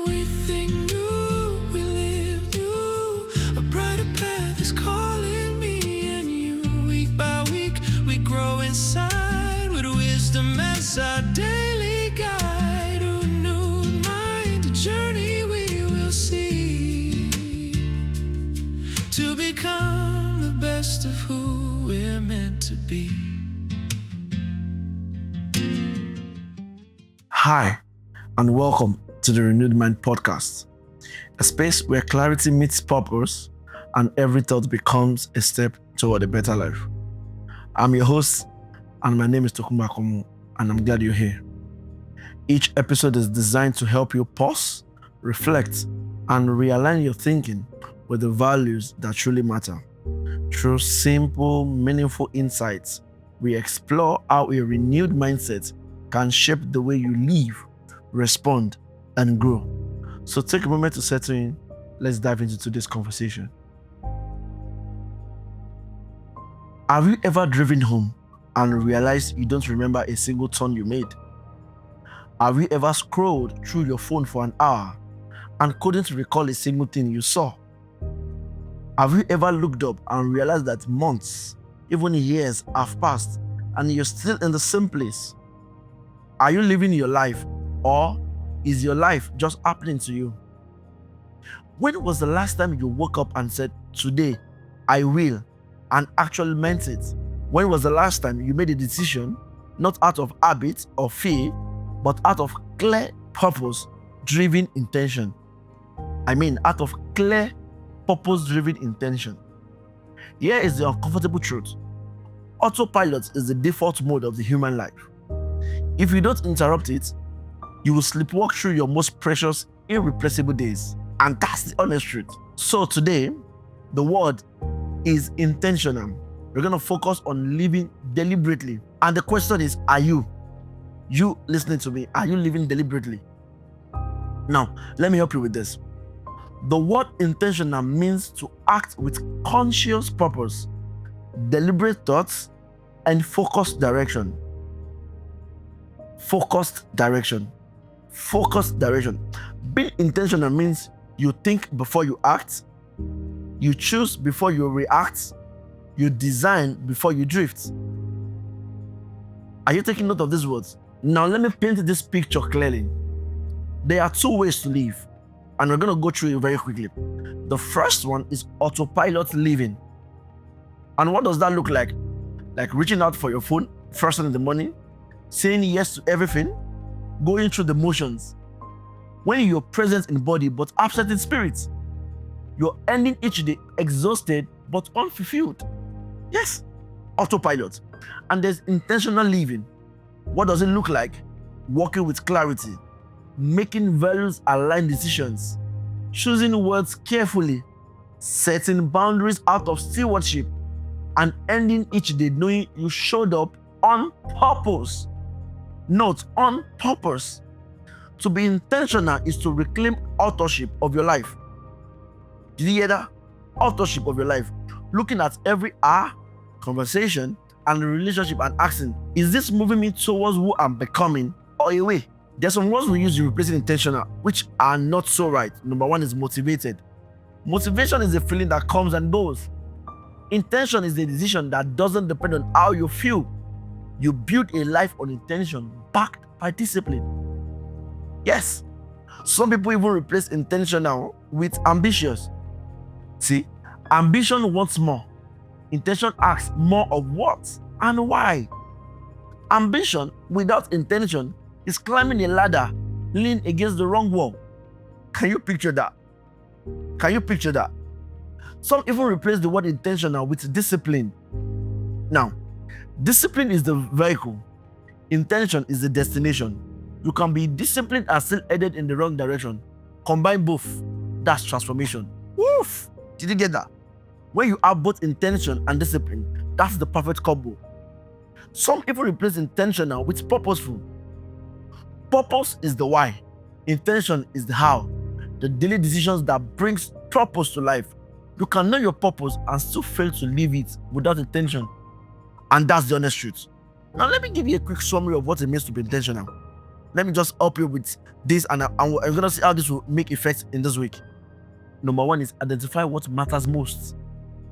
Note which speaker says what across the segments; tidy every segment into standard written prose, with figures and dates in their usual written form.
Speaker 1: everything new. We live new. A brighter path is calling me and you. Week by week, we grow inside with wisdom as our daily guide. A renewed mind, a journey we will see to become the best of who we're meant to be.
Speaker 2: Hi, and welcome to the Renewed Mind Podcast, a space where clarity meets purpose and every thought becomes a step toward a better life. I'm your host, and my name is Tokunbo Akomu, and I'm glad you're here. Each episode is designed to help you pause, reflect, and realign your thinking with the values that truly matter. Through simple, meaningful insights, we explore how a renewed mindset can shape the way you live, respond, and grow. So take a moment to settle in. Let's dive into today's conversation. Have you ever driven home and realized you don't remember a single turn you made? Have you ever scrolled through your phone for an hour and couldn't recall a single thing you saw? Have you ever looked up and realized that months, even years have passed and you're still in the same place? Are you living your life, or is your life just happening to you? When was the last time you woke up and said, "Today, I will," and actually meant it? When was the last time you made a decision, not out of habit or fear, but out of clear purpose-driven intention? Out of clear purpose-driven intention. Here is the uncomfortable truth. Autopilot is the default mode of the human life. If you don't interrupt it, you will sleepwalk through your most precious, irreplaceable days. And that's the honest truth. So today, the word is intentional. We're going to focus on living deliberately. And the question is, are you listening to me, are you living deliberately? Now, let me help you with this. The word intentional means to act with conscious purpose, deliberate thoughts, and focused direction. Focused direction. Being intentional means you think before you act, you choose before you react, you design before you drift. Are you taking note of these words? Now let me paint this picture clearly. There are two ways to live, and we're going to go through it very quickly. The first one is autopilot living. And what does that look like? Like reaching out for your phone first thing in the morning, saying yes to everything, going through the motions. When you're present in body but absent in spirit, you're ending each day exhausted but unfulfilled. Yes, autopilot. And there's intentional living. What does it look like? Walking with clarity, making values aligned decisions, choosing words carefully, setting boundaries out of stewardship, and ending each day knowing you showed up on purpose. Note, on purpose. To be intentional is to reclaim authorship of your life. Did you hear that? Authorship of your life. Looking at every hour, conversation, and relationship and asking, is this moving me towards who I'm becoming or away? There's some words we use to replace intentional, which are not so right. Number one is motivated. Motivation is a feeling that comes and goes. Intention is a decision that doesn't depend on how you feel. You build a life on intention backed by discipline. Yes, some people even replace intentional with ambitious. See, ambition wants more. Intention asks more of what and why. Ambition without intention is climbing a ladder, leaning against the wrong wall. Can you picture that? Some even replace the word intentional with discipline. Now, discipline is the vehicle. Intention is the destination. You can be disciplined and still headed in the wrong direction. Combine both. That's transformation. Woof! Did you get that? When you have both intention and discipline, that's the perfect combo. Some people replace intentional with purposeful. Purpose is the why. Intention is the how. The daily decisions that brings purpose to life. You can know your purpose and still fail to live it without intention. And that's the honest truth. Now let me give you a quick summary of what it means to be intentional. Let me just help you with this, and I'm going to see how this will make effect in this week. Number one is identify what matters most.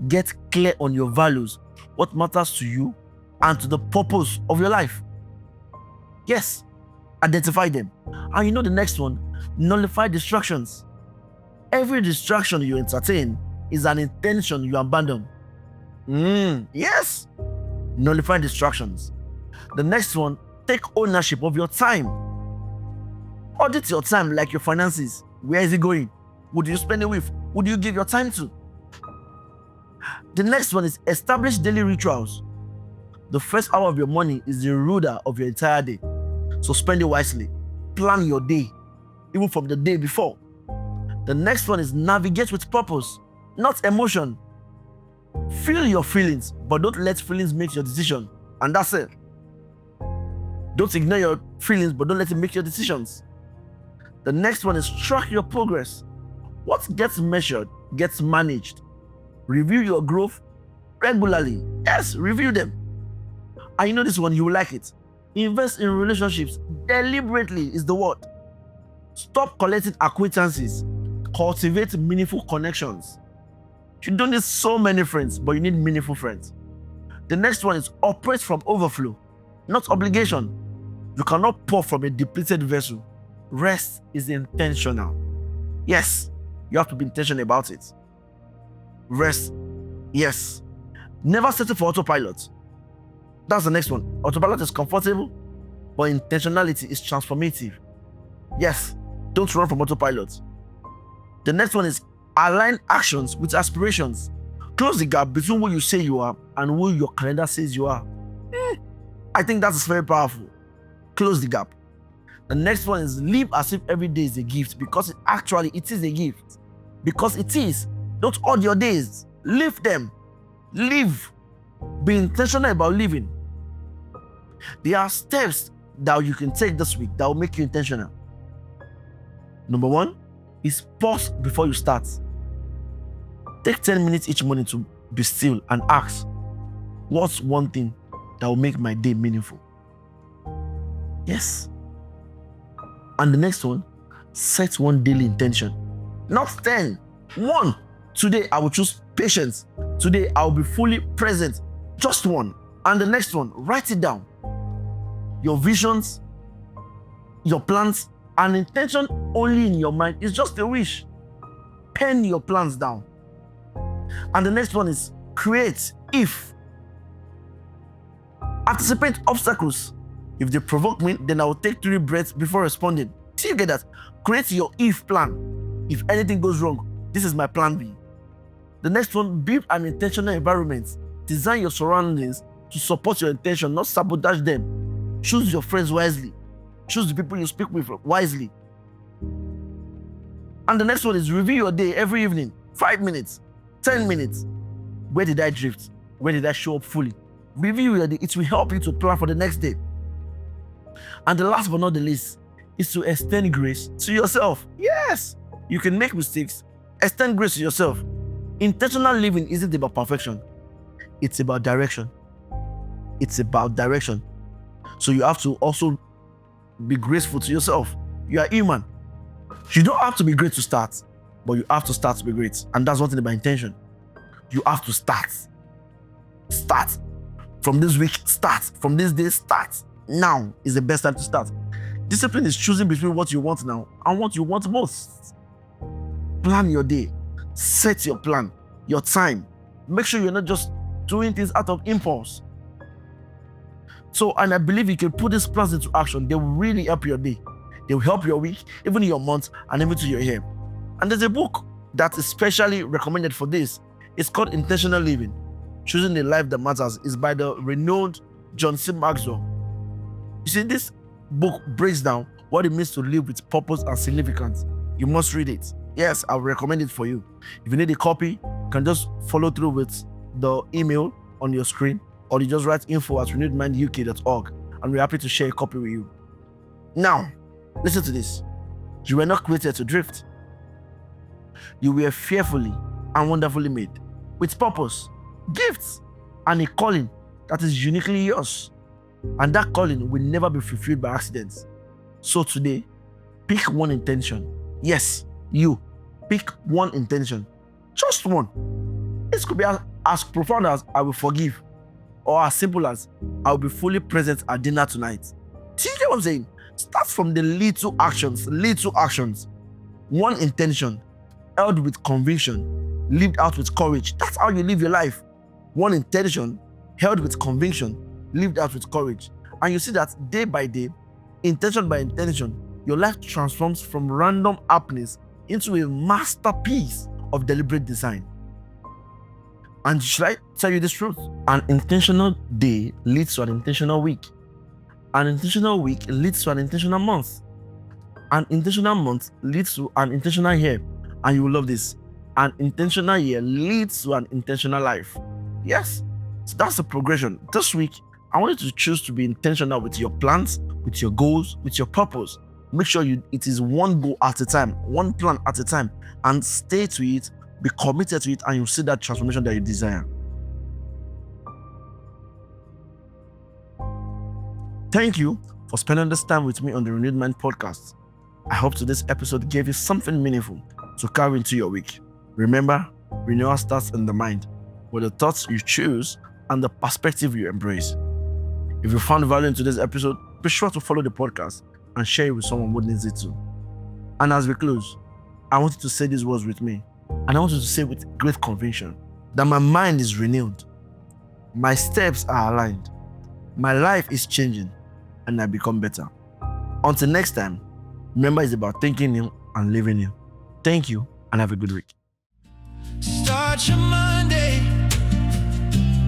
Speaker 2: Get clear on your values, what matters to you and to the purpose of your life. Yes, identify them. And you know the next one, nullify distractions. Every distraction you entertain is an intention you abandon. Yes, nullify distractions. The next one, take ownership of your time. Audit your time like your finances. Where is it going? Who do you spend it with? Who do you give your time to? The next one is establish daily rituals. The first hour of your morning is the ruler of your entire day. So spend it wisely. Plan your day, even from the day before. The next one is navigate with purpose, not emotion. Feel your feelings, but don't let feelings make your decision. And that's it. Don't ignore your feelings, but don't let it make your decisions. The next one is track your progress. What gets measured gets managed. Review your growth regularly. Yes, review them. I know this one, you will like it. Invest in relationships deliberately is the word. Stop collecting acquaintances. Cultivate meaningful connections. You don't need so many friends, but you need meaningful friends. The next one is operate from overflow, not obligation. You cannot pour from a depleted vessel. Rest is intentional. Yes, you have to be intentional about it. Rest, yes. Never settle for autopilot. That's the next one. Autopilot is comfortable, but intentionality is transformative. Yes, don't run from autopilot. The next one is align actions with aspirations. Close the gap between who you say you are and who your calendar says you are. I think that is very powerful. Close the gap. The next one is live as if every day is a gift, because it is a gift. Because it is. Don't hoard your days. Live them. Live. Be intentional about living. There are steps that you can take this week that will make you intentional. Number one is pause before you start. Take 10 minutes each morning to be still and ask, what's one thing that will make my day meaningful? Yes. And the next one, set one daily intention. Not 10. One. Today I will choose patience. Today I will be fully present. Just one. And the next one, write it down. Your visions, your plans, an intention only in your mind is just a wish. Pen your plans down. And the next one is create if. Anticipate obstacles. If they provoke me, then I will take 3 breaths before responding. See, you get that? Create your if plan. If anything goes wrong, this is my plan B. The next one, build an intentional environment. Design your surroundings to support your intention, not sabotage them. Choose your friends wisely. Choose the people you speak with wisely. And the next one is review your day every evening. 5 minutes, 10 minutes. Where did I drift? Where did I show up fully? Review your day. It will help you to plan for the next day. And the last but not the least is to extend grace to yourself. Yes, you can make mistakes. Extend grace to yourself. Intentional living isn't about perfection. It's about direction. It's about direction. So you have to also be graceful to yourself. You are human. You don't have to be great to start, but you have to start to be great. And that's one thing about intention. You have to start. Start. From this week, start. From this day, start. Now is the best time to start. Discipline is choosing between what you want now and what you want most. Plan your day. Set your plan, your time. Make sure you're not just doing things out of impulse. So, and I believe you can put these plans into action. They will really help your day. They will help your week, even your month, and even to your year. And there's a book that is specially recommended for this. It's called Intentional Living. Choosing a Life That Matters. Is by the renowned John C. Maxwell. You see, this book breaks down what it means to live with purpose and significance. You must read it. Yes, I'll recommend it for you. If you need a copy, you can just follow through with the email on your screen, or you just write info@renewedminduk.org, and we're happy to share a copy with you. Now, listen to this. You were not created to drift. You were fearfully and wonderfully made, with purpose, gifts, and a calling that is uniquely yours. And that calling will never be fulfilled by accidents. So today, pick one intention. Yes, you. Pick one intention. Just one. This could be as profound as I will forgive, or as simple as I will be fully present at dinner tonight. Do you get what I'm saying? Start from the little actions. One intention, held with conviction, lived out with courage. That's how you live your life. One intention, held with conviction, lived out with courage. And you see that day by day, intention by intention, your life transforms from random happenings into a masterpiece of deliberate design. And should I tell you this truth? An intentional day leads to an intentional week. An intentional week leads to an intentional month. An intentional month leads to an intentional year. And you will love this. An intentional year leads to an intentional life. Yes, so that's the progression. This week, I want you to choose to be intentional with your plans, with your goals, with your purpose. Make sure it is one goal at a time, one plan at a time, and stay to it, be committed to it, and you'll see that transformation that you desire. Thank you for spending this time with me on the Renewed Mind podcast. I hope today's episode gave you something meaningful to carry into your week. Remember, renewal starts in the mind, with the thoughts you choose and the perspective you embrace. If you found value in today's episode, be sure to follow the podcast and share it with someone who needs it too. And as we close, I want you to say these words with me. And I want you to say with great conviction that my mind is renewed, my steps are aligned, my life is changing, and I become better. Until next time, remember, it's about thinking new and living new. Thank you, and have a good week.
Speaker 1: Start your Monday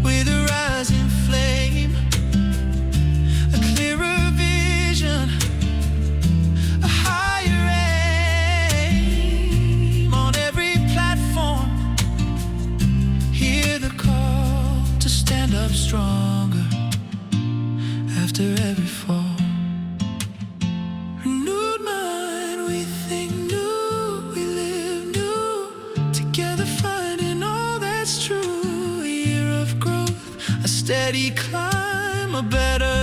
Speaker 1: with a rising flame, a clearer vision, a higher aim. On every platform, hear the call to stand up stronger after every fall. Renewed mind, we think new, we live new, together finding all that's true. A year of growth, a steady climb, a better